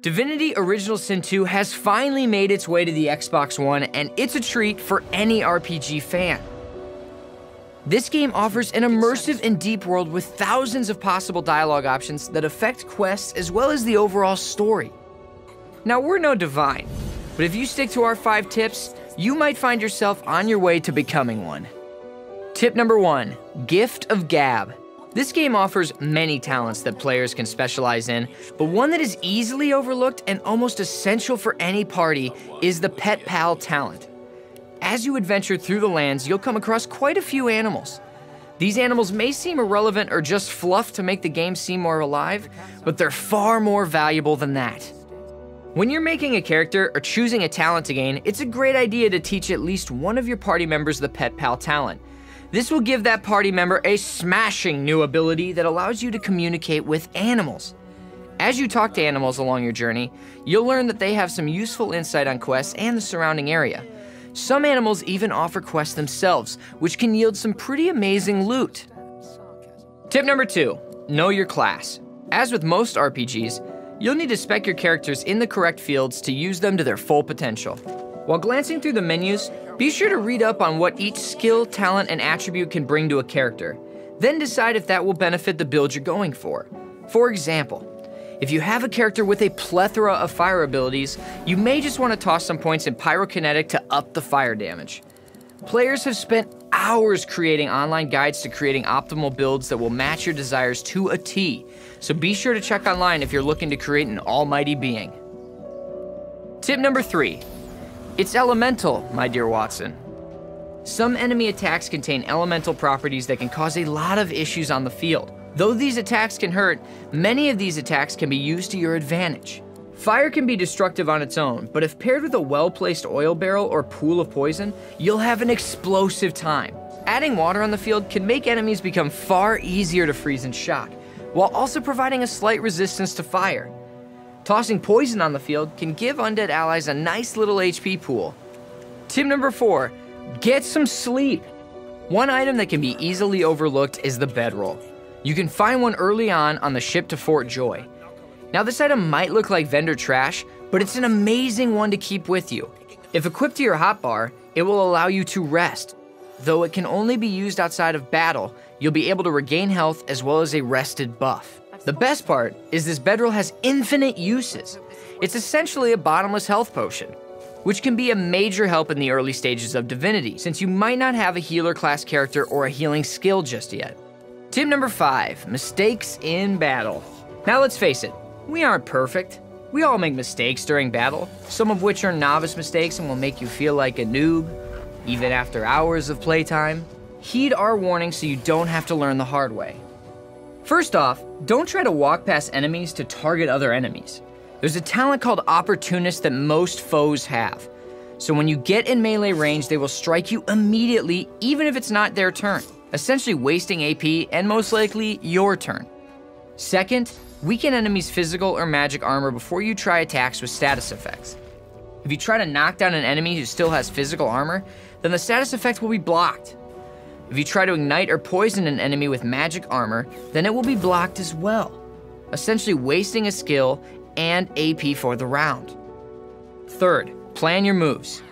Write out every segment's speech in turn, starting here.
Divinity Original Sin 2 has finally made its way to the Xbox One, and it's a treat for any RPG fan. This game offers an immersive and deep world with thousands of possible dialogue options that affect quests as well as the overall story. Now, we're no divine, but if you stick to our 5 tips, you might find yourself on your way to becoming one. Tip number 1, Gift of Gab. This game offers many talents that players can specialize in, but one that is easily overlooked and almost essential for any party is the Pet Pal talent. As you adventure through the lands, you'll come across quite a few animals. These animals may seem irrelevant or just fluff to make the game seem more alive, but they're far more valuable than that. When you're making a character or choosing a talent to gain, it's a great idea to teach at least one of your party members the Pet Pal talent. This will give that party member a smashing new ability that allows you to communicate with animals. As you talk to animals along your journey, you'll learn that they have some useful insight on quests and the surrounding area. Some animals even offer quests themselves, which can yield some pretty amazing loot. Tip number 2, know your class. As with most RPGs, you'll need to spec your characters in the correct fields to use them to their full potential. While glancing through the menus, be sure to read up on what each skill, talent, and attribute can bring to a character. Then decide if that will benefit the build you're going for. For example, if you have a character with a plethora of fire abilities, you may just want to toss some points in pyrokinetic to up the fire damage. Players have spent hours creating online guides to creating optimal builds that will match your desires to a T, so be sure to check online if you're looking to create an almighty being. Tip number 3. It's elemental, my dear Watson. Some enemy attacks contain elemental properties that can cause a lot of issues on the field. Though these attacks can hurt, many of these attacks can be used to your advantage. Fire can be destructive on its own, but if paired with a well-placed oil barrel or pool of poison, you'll have an explosive time. Adding water on the field can make enemies become far easier to freeze and shock, while also providing a slight resistance to fire. Tossing poison on the field can give undead allies a nice little HP pool. Tip number 4, get some sleep. One item that can be easily overlooked is the bedroll. You can find one early on the ship to Fort Joy. Now this item might look like vendor trash, but it's an amazing one to keep with you. If equipped to your hotbar, it will allow you to rest. Though it can only be used outside of battle, you'll be able to regain health as well as a rested buff. The best part is this bedroll has infinite uses. It's essentially a bottomless health potion, which can be a major help in the early stages of Divinity, since you might not have a healer class character or a healing skill just yet. Tip number 5, mistakes in battle. Now let's face it, we aren't perfect. We all make mistakes during battle, some of which are novice mistakes and will make you feel like a noob, even after hours of playtime. Heed our warning so you don't have to learn the hard way. First off, don't try to walk past enemies to target other enemies. There's a talent called Opportunist that most foes have. So when you get in melee range, they will strike you immediately, even if it's not their turn, essentially wasting AP and most likely your turn. Second, weaken enemies' physical or magic armor before you try attacks with status effects. If you try to knock down an enemy who still has physical armor, then the status effect will be blocked. If you try to ignite or poison an enemy with magic armor, then it will be blocked as well, essentially wasting a skill and AP for the round. Third, plan your moves.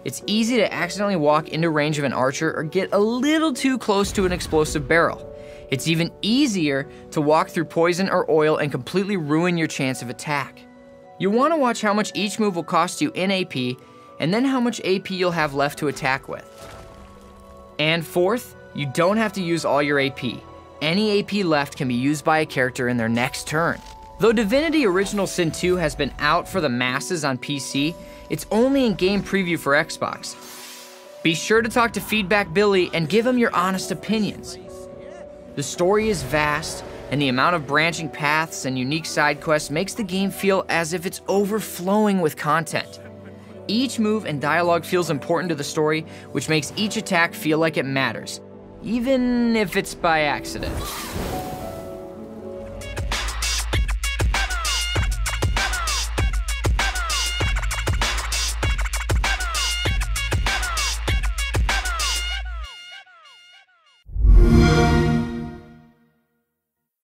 It's easy to accidentally walk into range of an archer or get a little too close to an explosive barrel. It's even easier to walk through poison or oil and completely ruin your chance of attack. You want to watch how much each move will cost you in AP, and then how much AP you'll have left to attack with. And fourth, you don't have to use all your AP. Any AP left can be used by a character in their next turn. Though Divinity Original Sin 2 has been out for the masses on PC, it's only in game preview for Xbox. Be sure to talk to Feedback Billy and give him your honest opinions. The story is vast, and the amount of branching paths and unique side quests makes the game feel as if it's overflowing with content. Each move and dialogue feels important to the story, which makes each attack feel like it matters, even if it's by accident.